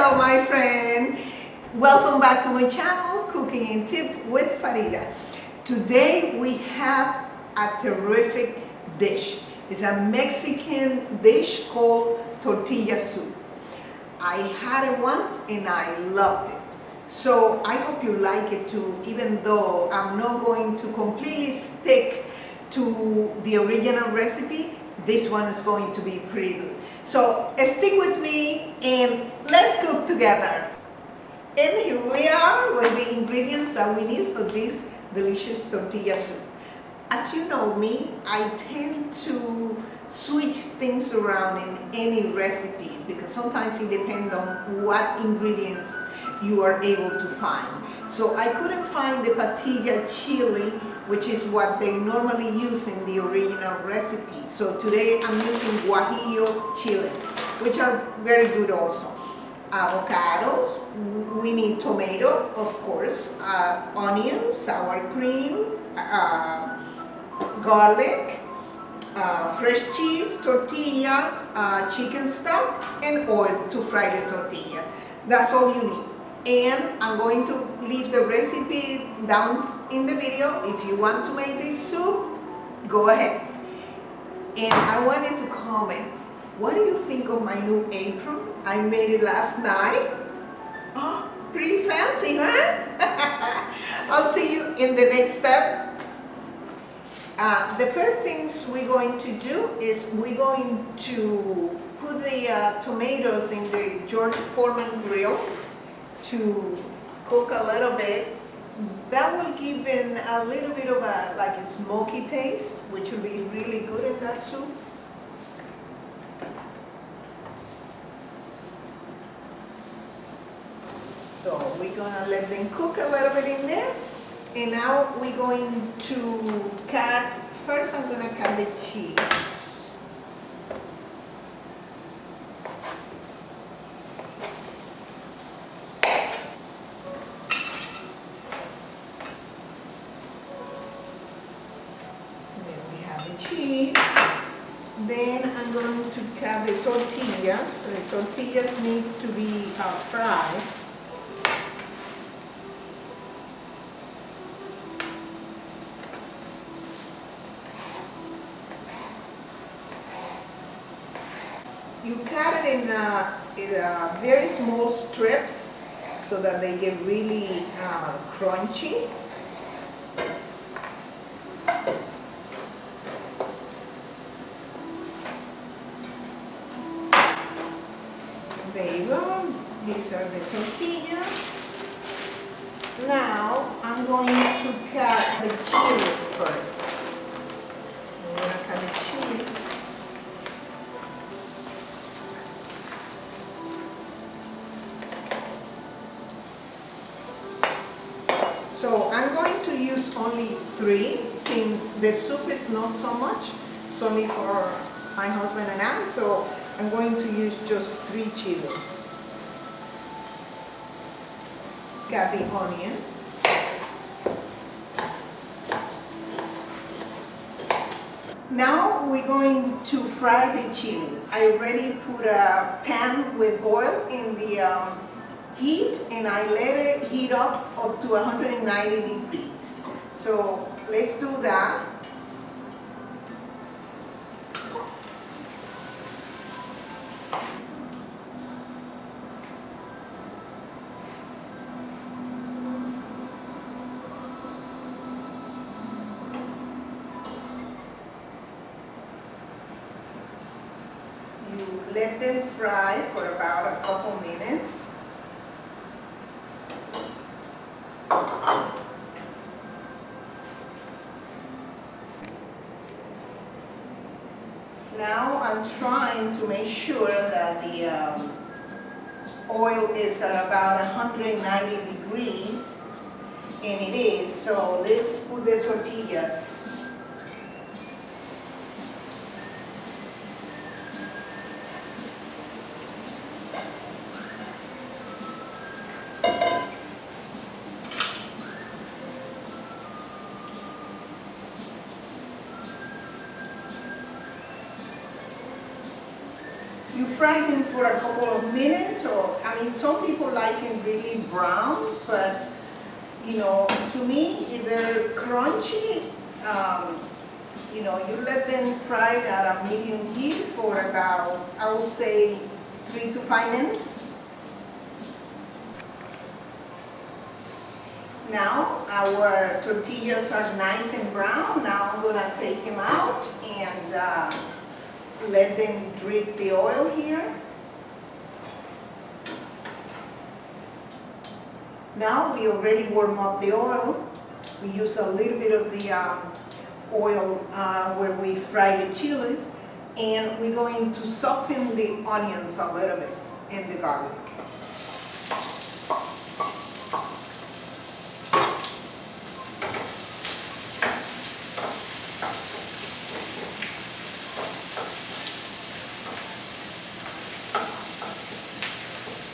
Hello my friend, welcome back to my channel, Cooking and Tip with Farida. Today we have a terrific dish. It's a Mexican dish called tortilla soup. I had it once and I loved it. So I hope you like it too, even though I'm not going to completely stick to the original recipe. This one is going to be pretty good. So stick with me and let's cook together. And here we are with the ingredients that we need for this delicious tortilla soup. As you know me, I tend to switch things around in any recipe because sometimes it depends on what ingredients you are able to find. So I couldn't find the patilla chili, which is what they normally use in the original recipe. So today I'm using Guajillo chili, which are very good also. Avocados, we need tomato, of course, onions, sour cream, garlic, fresh cheese, tortilla, chicken stock, and oil to fry the tortilla. That's all you need. And I'm going to leave the recipe down in the video. If you want to make this soup, go ahead. And I wanted to comment, what do you think of my new apron? I made it last night. Oh, pretty fancy, huh? I'll see you in the next step. The first things we're going to do is we're going to put the tomatoes in the George Foreman grill to cook a little bit. That will give it a little bit of a smoky taste, which will be really good in that soup. So we're gonna let them cook a little bit in there. And now we're going to cut, first I'm gonna cut the cheese. Cheese. Then I'm going to cut the tortillas. The tortillas need to be fried. You cut it in very small strips so that they get really crunchy. There you go. These are the tortillas. Now I'm going to cut the chilies first. I'm going to cut the chilies. So I'm going to use only 3 since the soup is not so much. It's only for my husband and I. So I'm going to use just 3 chilies. Got the onion. Now we're going to fry the chili. I already put a pan with oil in the heat and I let it heat up to 190 degrees. So let's do that. You let them fry for about a couple minutes. Now I'm trying to make sure that the oil is at about 190 degrees, and it is. So let's put the tortillas. You fry them for a couple of minutes, or, I mean, some people like them really brown, but, you know, to me, if they're crunchy, you know, you let them fry at a medium heat for about, I would say, 3 to 5 minutes. Now, our tortillas are nice and brown. Now I'm gonna take them out and let them drip the oil here. Now we already warm up the oil. We use a little bit of the oil where we fry the chiles, and we're going to soften the onions a little bit and the garlic.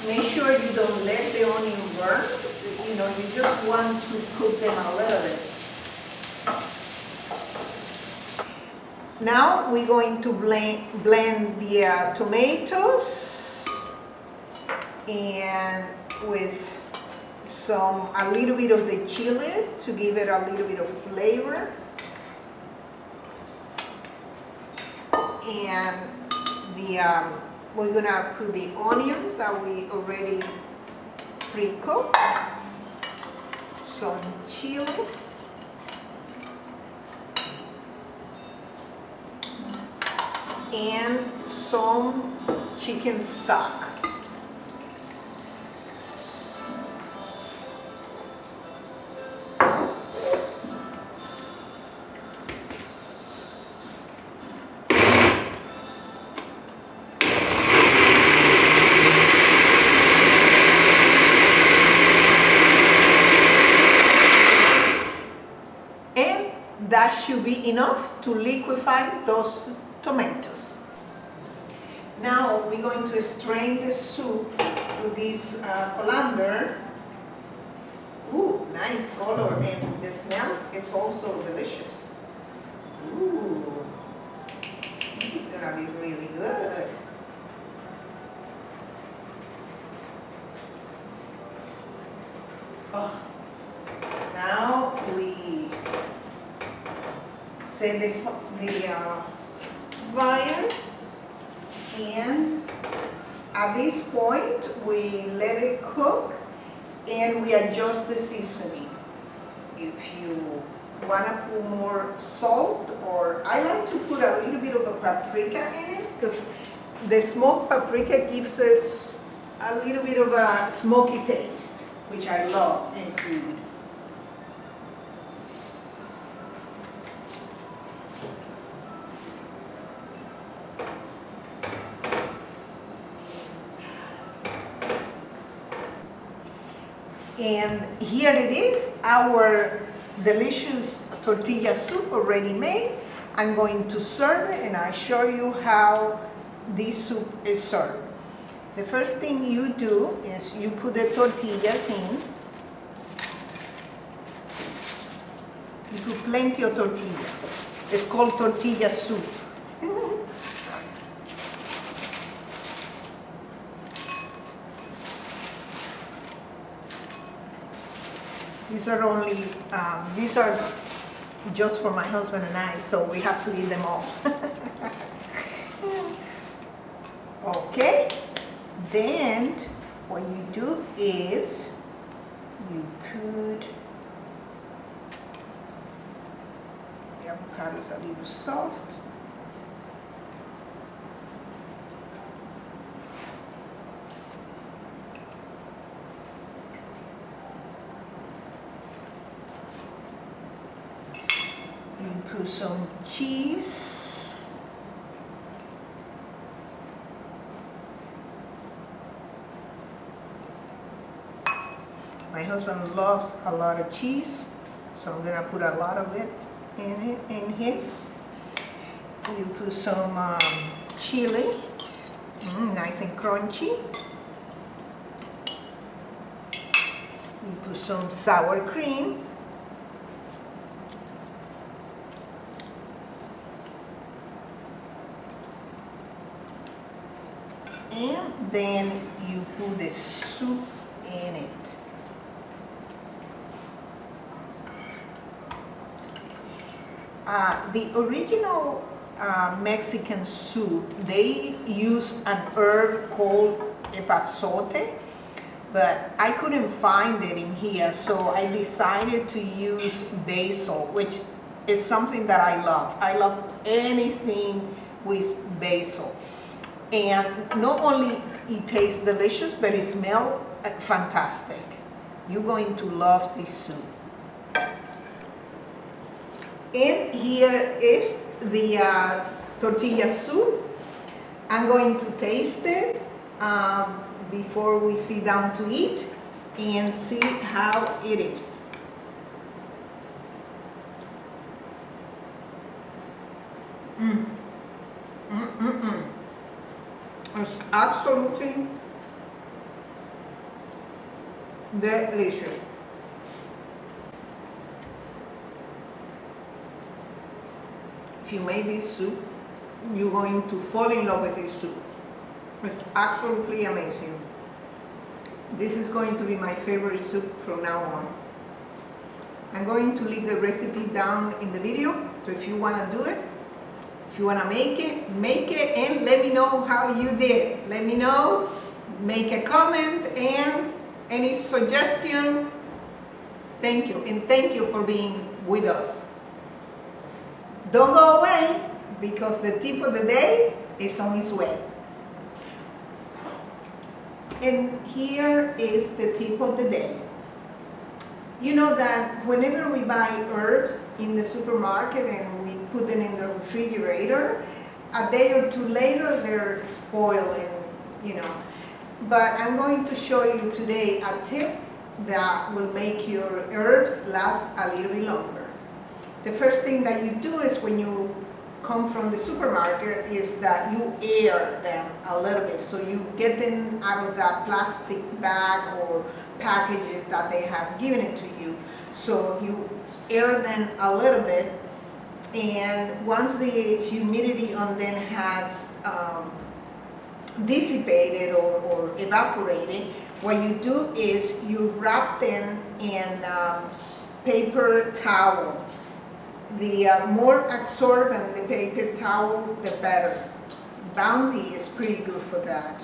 Make sure you don't let the onion burn. You know, you just want to cook them a little bit. Now we're going to blend the tomatoes and with a little bit of the chili to give it a little bit of flavor. And we're gonna put the onions that we already pre-cooked, some chili, and some chicken stock. That should be enough to liquefy those tomatoes. Now we're going to strain the soup through this colander. Ooh, nice color, and the smell is also delicious. Ooh, this is gonna be really good. Oh, now we set the fire, and at this point we let it cook and we adjust the seasoning. If you want to put more salt, or I like to put a little bit of a paprika in it because the smoked paprika gives us a little bit of a smoky taste, which I love in food. And here it is, our delicious tortilla soup already made. I'm going to serve it, and I'll show you how this soup is served. The first thing you do is you put the tortillas in. You put plenty of tortillas. It's called tortilla soup. These are just for my husband and I, so we have to eat them all. Okay, then what you do is you put the avocados a little soft. You put some cheese. My husband loves a lot of cheese, so I'm gonna put a lot of it in his. You put some chili, nice and crunchy. You put some sour cream. And then you put the soup in it. The original Mexican soup, they use an herb called epazote, but I couldn't find it in here, so I decided to use basil, which is something that I love. I love anything with basil. And not only it tastes delicious, but it smells fantastic. You're going to love this soup. And here is the tortilla soup. I'm going to taste it before we sit down to eat and see how it is. It's absolutely delicious. If you made this soup, you're going to fall in love with this soup. It's absolutely amazing. This is going to be my favorite soup from now on. I'm going to leave the recipe down in the video, so if you want to do it, if you want to make it, and let me know how you did. Let me know, make a comment, and any suggestion. Thank you, and thank you for being with us. Don't go away, because the tip of the day is on its way. And here is the tip of the day. You know that whenever we buy herbs in the supermarket and we put them in the refrigerator, a day or two later they're spoiled, and But I'm going to show you today a tip that will make your herbs last a little bit longer. The first thing that you do is when you come from the supermarket is that you air them a little bit. So you get them out of that plastic bag or packages that they have given it to you. So you air them a little bit, and once the humidity on them has dissipated or evaporated, what you do is you wrap them in paper towel. The more absorbent the paper towel, the better. Bounty is pretty good for that.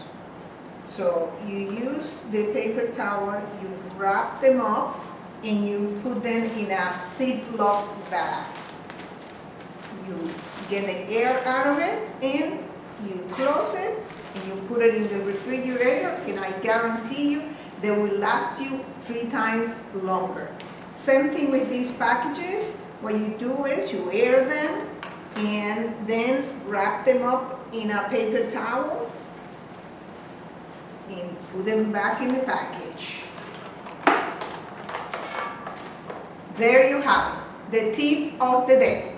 So you use the paper towel, you wrap them up, and you put them in a Ziploc bag. You get the air out of it, and you close it, and you put it in the refrigerator, and I guarantee you they will last you 3 times longer. Same thing with these packages. What you do is you air them and then wrap them up in a paper towel and put them back in the package. There you have it, the tip of the day.